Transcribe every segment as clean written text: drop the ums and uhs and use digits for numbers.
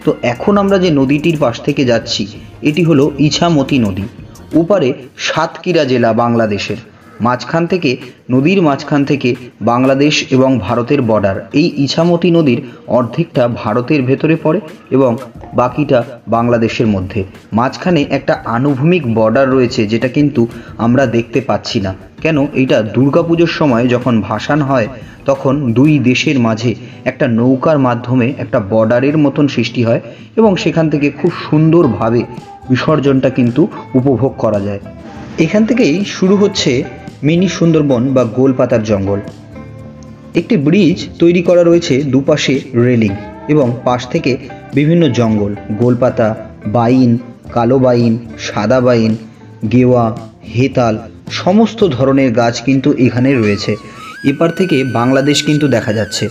তো এখন আমরা যে নদীটির পাশ থেকে যাচ্ছি এটি হলো ইছামতি নদী। ওপারে সাতক্ষীরা জেলা বাংলাদেশের, মাঝখান থেকে নদীর মাঝখান থেকে বাংলাদেশ এবং ভারতের বর্ডার। এই ইছামতি নদীর অর্ধেকটা ভারতের ভেতরে পড়ে এবং বাকিটা বাংলাদেশের মধ্যে। মাঝখানে একটা আনুভূমিক বর্ডার রয়েছে, যেটা কিন্তু আমরা দেখতে পাচ্ছি না। কেন? এইটা দুর্গাপুজোর সময় যখন ভাসান হয় তখন দুই দেশের মাঝে একটা নৌকার মাধ্যমে একটা বর্ডারের মতন সৃষ্টি হয় এবং সেখান থেকে খুব সুন্দরভাবে বিসর্জনটা কিন্তু উপভোগ করা যায়। এখান থেকেই শুরু হচ্ছে মিনি সুন্দরবন বা গোলপাতার জঙ্গল। একটি ব্রিজ তৈরি করা রয়েছে, দুপাশে রেলিং এবং পাশ থেকে বিভিন্ন জঙ্গল, গোলপাতা, বাইন, কালো বাইন, সাদা বাইন, গেওয়া, হেতাল, সমস্ত ধরনের গাছ কিন্তু এখানে রয়েছে। এপার থেকে বাংলাদেশ কিন্তু দেখা যাচ্ছে।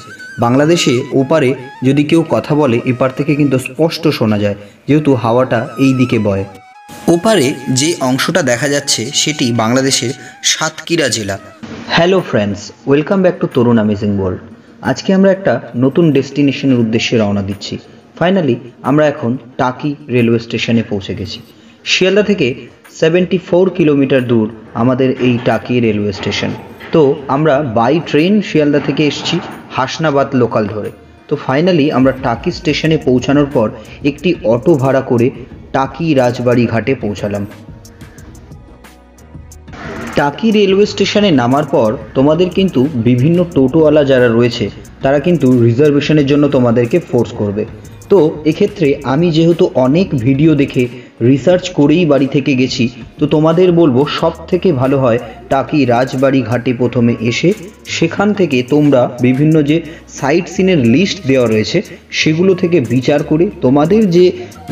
বাংলাদেশে ওপারে যদি কেউ কথা বলে এপার থেকে কিন্তু স্পষ্ট শোনা যায়, যেহেতু হাওয়াটা এই দিকে বয়। ওপারে যে অংশটা দেখা যাচ্ছে সেটি বাংলাদেশের সাতক্ষীরা জেলা। Hello friends, welcome back to Tarun amazing world. আজকে আমরা একটা নতুন ডেস্টিনেশনের উদ্দেশ্যে রওনা দিচ্ছি। ফাইনালি আমরা এখন টাকি রেলওয়ে স্টেশনে পৌঁছে গেছি। শিয়ালদা থেকে 74 কিলোমিটার দূর আমাদের এই টাকি রেলওয়ে স্টেশন। তো আমরা বাই ট্রেন শিয়ালদা থেকে এসেছি হাসনাবাদ লোকাল ধরে। তো ফাইনালি আমরা টাকি স্টেশনে পৌঁছানোর পর একটি অটো ভাড়া করে টাকি রাজবাড়ি ঘাটে পৌঁছালাম। টাকি রেলওয়ে স্টেশনে নামার পর তোমাদের কিন্তু বিভিন্ন টোটোওয়ালা যারা রয়েছে তারা কিন্তু রিজার্ভেশনের জন্য তোমাদেরকে ফোর্স করবে। তো এক্ষেত্রে আমি যেহেতু অনেক ভিডিও দেখে রিসার্চ করেই বাড়ি থেকে গেছি, তো তোমাদের বলবো সব থেকে ভালো হয় টাকি রাজবাড়ি ঘাটে প্রথমে এসে সেখান থেকে তোমরা বিভিন্ন যে সাইট সিনের লিস্ট দেওয়া রয়েছে সেগুলো থেকে বিচার করে তোমাদের যে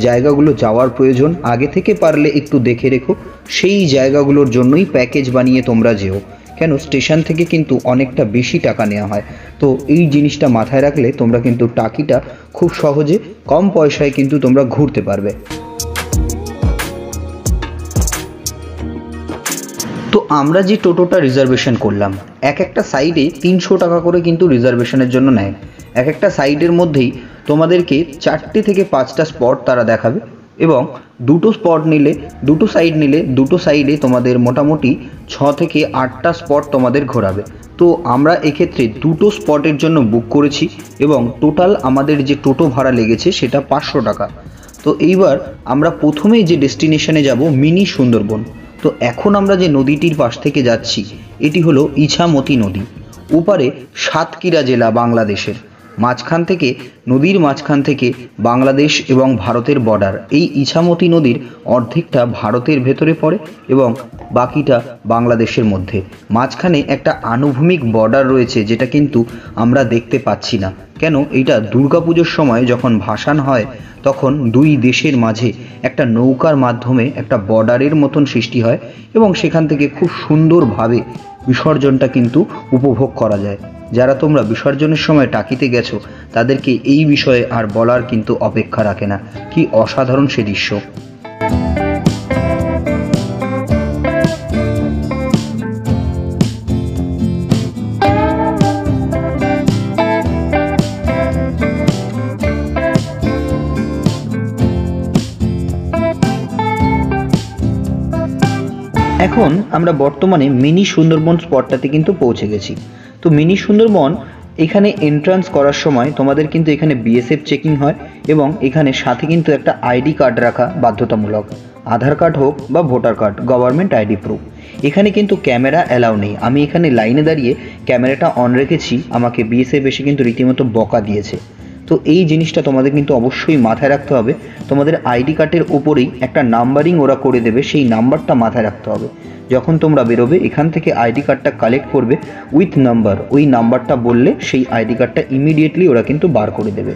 জায়গাগুলো যাওয়ার প্রয়োজন আগে থেকে পারলে একটু দেখে রেখো, সেই জায়গাগুলোর জন্যই প্যাকেজ বানিয়ে তোমরা যেও। কেন? স্টেশন থেকে কিন্তু অনেকটা বেশি টাকা নেওয়া হয়। তো এই জিনিসটা মাথায় রাখলে তোমরা কিন্তু টাকিটা খুব সহজে কম পয়সায় কিন্তু তোমরা ঘুরতে পারবে। তো আমরা যে টোটোটা রিজার্ভেশন করলাম, এক একটা সাইডে 300 টাকা করে কিন্তু রিজার্ভেশনের জন্য নেয়। এক একটা সাইডের মধ্যেই তোমাদেরকে 4টে থেকে 5টা স্পট তারা দেখাবে এবং দুটো স্পট নিলে, দুটো সাইড নিলে দুটো সাইডে তোমাদের মোটামুটি 6 থেকে 8টা স্পট তোমাদের ঘোরাবে। তো আমরা এক্ষেত্রে দুটো স্পটের জন্য বুক করেছি এবং টোটাল আমাদের যে টোটো ভাড়া লেগেছে সেটা 500 টাকা। তো এইবার আমরা প্রথমেই যে ডেস্টিনেশনে যাব মিনি সুন্দরবন। তো এখন আমরা যে নদীটির পাশ থেকে যাচ্ছি এটি হলো ইছামতি নদী। ওপারে সাতক্ষীরা জেলা বাংলাদেশের, মাঝখান থেকে নদীর মাঝখান থেকে বাংলাদেশ এবং ভারতের বর্ডার। এই ইছামতি নদীর অর্ধেকটা ভারতের ভেতরে পড়ে এবং বাকিটা বাংলাদেশের মধ্যে। মাঝখানে একটা আনুভূমিক বর্ডার রয়েছে, যেটা কিন্তু আমরা দেখতে পাচ্ছি না। কেন? এইটা দুর্গাপুজোর সময় যখন ভাসান হয় তখন দুই দেশের মাঝে একটা নৌকার মাধ্যমে একটা বর্ডারের মতন সৃষ্টি হয় এবং সেখান থেকে খুব সুন্দরভাবে বিসর্জনটা কিন্তু উপভোগ করা যায়। যারা তোমরা বিসর্জনের সময় টাকিতে গেছো তাদেরকে এই বিষয়ে আর বলার কিন্তু অপেক্ষা রাখে না। কি অসাধারণ সে দৃশ্য! এখন আমরা বর্তমানে মিনি সুন্দরবন স্পটটাতে কিন্তু পৌঁছে গেছি। তো মিনি সুন্দরবন এখানে এন্ট্রান্স করার সময় তোমাদের কিন্তু এখানে বিএসএফ চেকিং হয় এবং এখানে সাথে কিন্তু একটা আইডি কার্ড রাখা বাধ্যতামূলক। আধার কার্ড হোক বা voter card, government ID proof. এখানে কিন্তু ক্যামেরা অ্যালাউ নেই। আমি এখানে লাইনে দাঁড়িয়ে ক্যামেরাটা অন রেখেছি, আমাকে বিএসএফ এসে কিন্তু রীতিমতো বকা দিয়েছে। তো এই জিনিসটা তোমাদের কিন্তু অবশ্যই মাথায় রাখতে হবে। তোমাদের আইডি কার্ডের ওপরেই একটা নাম্বারিং ওরা করে দেবে, সেই নাম্বারটা মাথায় রাখতে হবে। যখন তোমরা বেরোবে এখান থেকে আইডি কার্ডটা কালেক্ট করবে উইথ নাম্বার, ওই নাম্বারটা বললে সেই আইডি কার্ডটা ইমিডিয়েটলি ওরা কিন্তু বার করে দেবে।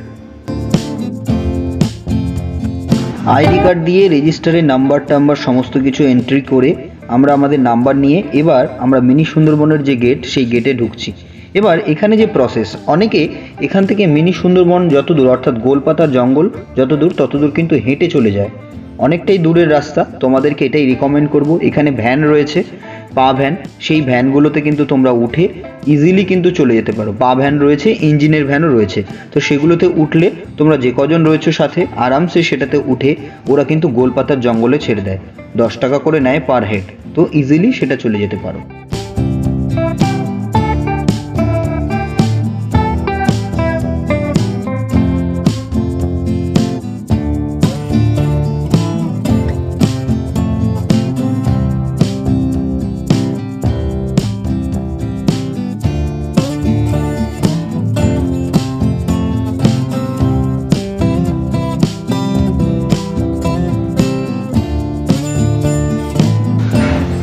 আইডি কার্ড দিয়ে রেজিস্টারে নাম্বার টাম্বার সমস্ত কিছু এন্ট্রি করে আমরা আমাদের নাম্বার নিয়ে এবার আমরা মিনি সুন্দরবনের যে গেট সেই গেটে ঢুকছি। এবার এখানে যে প্রসেস, অনেকে এখান থেকে মিনি সুন্দরবন যত দূর অর্থাৎ গোলপাতার জঙ্গল যত দূর তত দূর কিন্তু হেঁটে চলে যায়, অনেকটাই দূরের রাস্তা। তোমাদেরকে এটাই রিকমেন্ড করব। এখানে ভ্যান রয়েছে, পা ভ্যান, সেই ভ্যানগুলোতে কিন্তু তোমরা উঠে ইজিলি কিন্তু চলে যেতে পারো। পা ভ্যান রয়েছে, ইঞ্জিনের ভ্যানও রয়েছে, তো সেগুলোতে উঠলে তোমরা যে কজন রয়েছো সাথে আরামসে সেটাতে উঠে ওরা কিন্তু গোলপাতার জঙ্গলে ছেড়ে দেয়। 10 টাকা করে নেয় পার হেড, তো ইজিলি সেটা চলে যেতে পারো।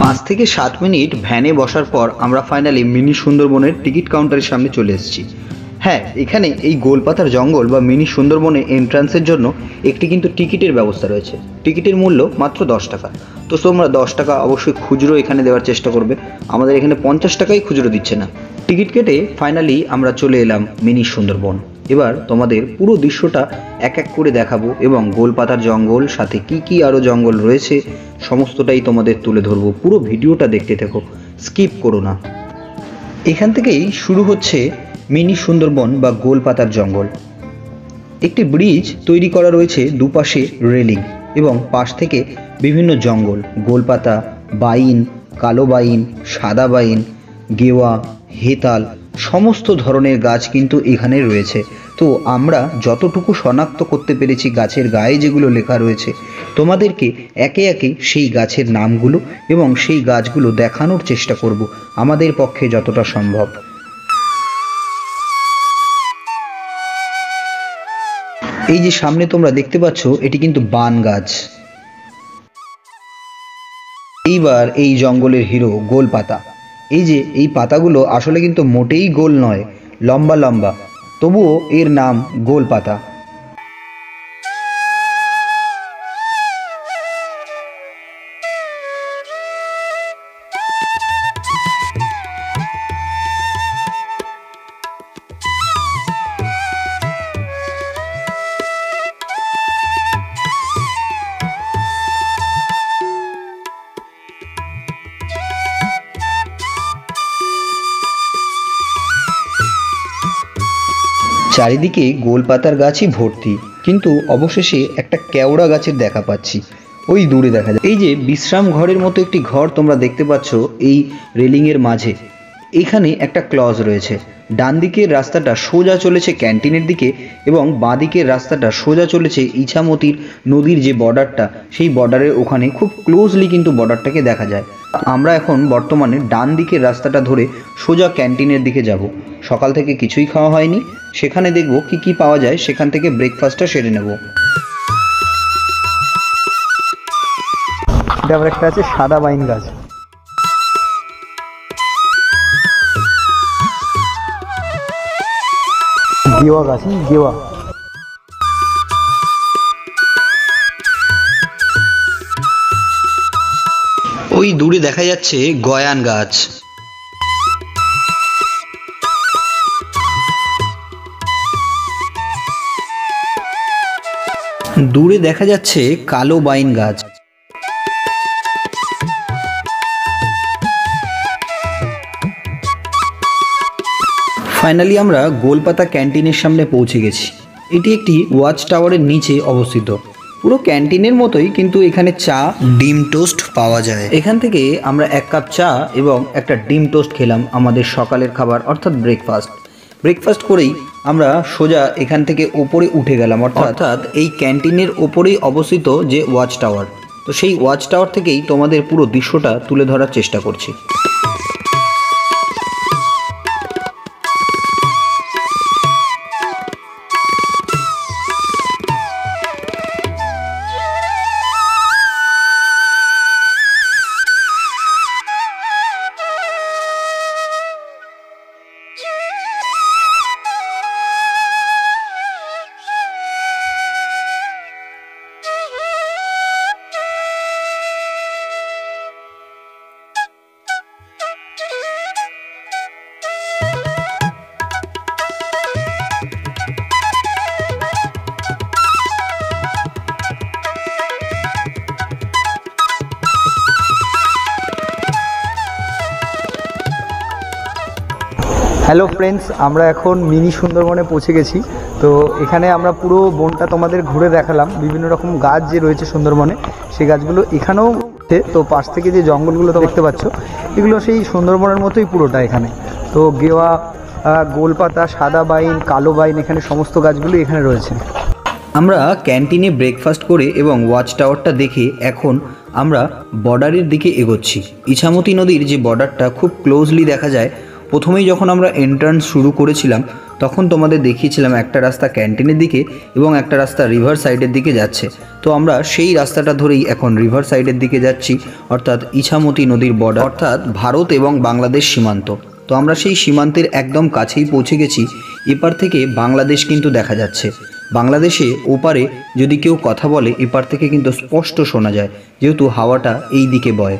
পাঁচ থেকে 7 মিনিট ভ্যানে বসার পর আমরা ফাইনালি মিনি সুন্দরবনের টিকিট কাউন্টারের সামনে চলে এসেছি। হ্যাঁ, এখানে এই গোলপাতার জঙ্গল বা মিনি সুন্দরবনে এন্ট্রান্সের জন্য একটি কিন্তু টিকিটের ব্যবস্থা রয়েছে। টিকিটের মূল্য মাত্র 10 টাকা। তো তোমরা 10 টাকা অবশ্যই খুচরো এখানে দেওয়ার চেষ্টা করবে। আমাদের এখানে 50 টাকাই খুচরো দিচ্ছে না। টিকিট কেটে ফাইনালি আমরা চলে এলাম মিনি সুন্দরবন। এবার তোমাদের পুরো দৃশ্যটা এক এক করে দেখাবো এবং গোলপাতার জঙ্গল সাথে কি কি আরও জঙ্গল রয়েছে সমস্তটাই তোমাদের তুলে ধরবো। পুরো ভিডিওটা দেখতে থেকো, স্কিপ করো না। এখান থেকেই শুরু হচ্ছে মিনি সুন্দরবন বা গোলপাতার জঙ্গল। একটি ব্রিজ তৈরি করা রয়েছে, দুপাশে রেলিং এবং পাশ থেকে বিভিন্ন জঙ্গল, গোলপাতা, বাইন, কালো বাইন, সাদা বাইন, গেওয়া, হেতাল, সমস্ত ধরনের গাছ কিন্তু এখানে রয়েছে। তো আমরা যতটুকু শনাক্ত করতে পেরেছি গাছের গায়ে যেগুলো লেখা রয়েছে, তোমাদেরকে একে একে সেই গাছের নামগুলো এবং সেই গাছগুলো দেখানোর চেষ্টা করব আমাদের পক্ষে যতটা সম্ভব। এই যে সামনে তোমরা দেখতে পাচ্ছ, এটি কিন্তু বান গাছ। এইবার এই জঙ্গলের হিরো গোলপাতা। এই যে এই পাতাগুলো আসলে কিন্তু মোটেই গোল নয়, লম্বা লম্বা, তবুও এর নাম গোলপাতা। চারিদিকে গোলপাতার গাছই ভর্তি, কিন্তু অবশেষে একটা কেওড়া গাছের দেখা পাচ্ছি, ওই দূরে দেখা যায়। এই যে বিশ্রাম ঘরের মতো একটি ঘর তোমরা দেখতে পাচ্ছ এই রেলিংয়ের মাঝে, এখানে একটা ক্লজ রয়েছে। ডান দিকের রাস্তাটা সোজা চলেছে ক্যান্টিনের দিকে এবং বাঁ দিকের রাস্তাটা সোজা চলেছে ইছামতির নদীর যে বর্ডারটা, সেই বর্ডারের ওখানে খুব ক্লোজলি কিন্তু বর্ডারটাকে দেখা যায়। আমরা এখন বর্তমানে ডান দিকের রাস্তাটা ধরে সোজা ক্যান্টিনের দিকে যাব। সকাল থেকে কিছুই খাওয়া হয়নি, সেখানে দেখব কি কি পাওয়া যায়, সেখান থেকে ব্রেকফাস্টটা সেরে নেব। এটা আবার একটা আছে সাদা বাইন গাছ। গেওয়া গাছ, গেওয়া। ওই দূরে দেখা যাচ্ছে গয়ান গাছ। দূরে দেখা যাচ্ছে কালো বাইন গাছ। ফাইনালি আমরা গোলপাতা ক্যান্টিনের সামনে পৌঁছে গেছি। এটি একটি ওয়াচ টাওয়ারের নিচে অবস্থিত। পুরো ক্যান্টিনের মতোই, কিন্তু এখানে চা, ডিম টোস্ট পাওয়া যায়। এখান থেকে আমরা 1 কাপ চা এবং একটা ডিম টোস্ট খেলাম আমাদের সকালের খাবার অর্থাৎ ব্রেকফাস্ট করেই আমরা সোজা এখান থেকে ওপরে উঠে গেলাম, অর্থাৎ এই ক্যান্টিনের ওপরেই অবস্থিত যে ওয়াচ টাওয়ার। তো সেই ওয়াচ টাওয়ার থেকেই তোমাদের পুরো দৃশ্যটা তুলে ধরার চেষ্টা করছি। হ্যালো ফ্রেন্ডস, আমরা এখন মিনি সুন্দরবনে পৌঁছে গেছি। তো এখানে আমরা পুরো বনটা তোমাদের ঘুরে দেখালাম। বিভিন্ন রকম গাছ যে রয়েছে সুন্দরবনে, সেই গাছগুলো এখানেও। তো পাশ থেকে যে জঙ্গলগুলো দেখতে পাচ্ছ, এগুলো সেই সুন্দরবনের মতোই পুরোটা। এখানে তো গেওয়া, গোলপাতা, সাদা বাইন, কালো বাইন, এখানে সমস্ত গাছগুলো এখানে রয়েছে। আমরা ক্যান্টিনে ব্রেকফাস্ট করে এবং ওয়াচ টাওয়ারটা দেখে এখন আমরা বর্ডারের দিকে এগোচ্ছি। ইছামতি নদীর যে বর্ডারটা খুব ক্লোজলি দেখা যায়। প্রথমেই যখন আমরা এন্ট্রান্স শুরু করেছিলাম তখন তোমাদের দেখিয়েছিলাম একটা রাস্তা ক্যান্টিনের দিকে এবং একটা রাস্তা রিভার সাইডের দিকে যাচ্ছে। তো আমরা সেই রাস্তাটা ধরেই এখন রিভার সাইডের দিকে যাচ্ছি, অর্থাৎ ইছামতি নদীর বর্ডার, অর্থাৎ ভারত এবং বাংলাদেশ সীমান্ত। তো আমরা সেই সীমান্তের একদম কাছেই পৌঁছে গেছি। এপার থেকে বাংলাদেশ কিন্তু দেখা যাচ্ছে। বাংলাদেশে ওপারে যদি কেউ কথা বলে এপার থেকে কিন্তু স্পষ্ট শোনা যায়, যেহেতু হাওয়াটা এই দিকে বয়।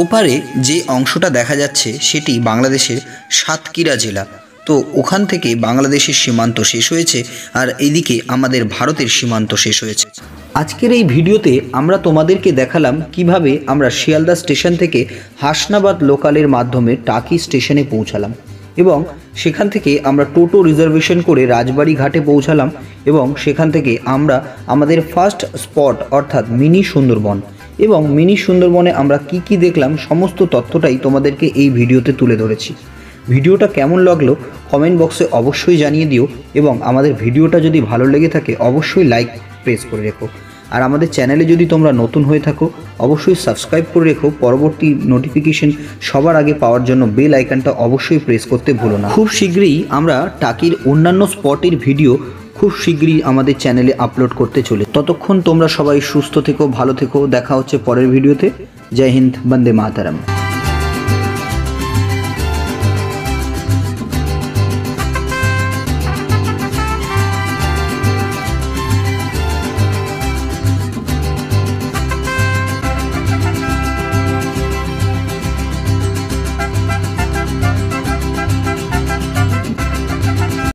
ওপারে যে অংশটা দেখা যাচ্ছে সেটি বাংলাদেশের সাতক্ষীরা জেলা। তো ওখান থেকে বাংলাদেশের সীমান্ত শেষ হয়েছে আর এইদিকে আমাদের ভারতের সীমান্ত শেষ হয়েছে। আজকের এই ভিডিওতে আমরা তোমাদেরকে দেখালাম কিভাবে আমরা শিয়ালদা স্টেশন থেকে হাসনাবাদ লোকালের মাধ্যমে টাকি স্টেশনে পৌঁছালাম এবং সেখান থেকে আমরা টোটো রিজার্ভেশন করে রাজবাড়ি ঘাটে পৌঁছালাম এবং সেখান থেকে আমরা আমাদের ফার্স্ট স্পট অর্থাৎ মিনি সুন্দরবন এবং মিনি সুন্দরবনে আমরা কি কি দেখলাম সমস্ত তথ্যটাই তোমাদেরকে এই ভিডিওতে তুলে ধরেছি। ভিডিওটা কেমন লাগলো কমেন্ট বক্সে অবশ্যই জানিয়ে দিও এবং আমাদের ভিডিওটা যদি ভালো লেগে থাকে অবশ্যই লাইক প্রেস করে রেখো। আর আমাদের চ্যানেলে যদি তোমরা নতুন হয়ে থাকো অবশ্যই সাবস্ক্রাইব করে রেখো। পরবর্তী নোটিফিকেশন সবার আগে পাওয়ার জন্য বেল আইকনটা অবশ্যই প্রেস করতে ভুলো না। খুব শীঘ্রই আমরা টাকির অন্যান্য স্পটের ভিডিও খুব শীঘ্রই আমাদের চ্যানেলে আপলোড করতে চলে। ততক্ষণ তোমরা সবাই সুস্থ থেকো, ভালো থেকো। দেখা হচ্ছে পরের ভিডিওতে। জয় হিন্দ, বন্দে মাতরম।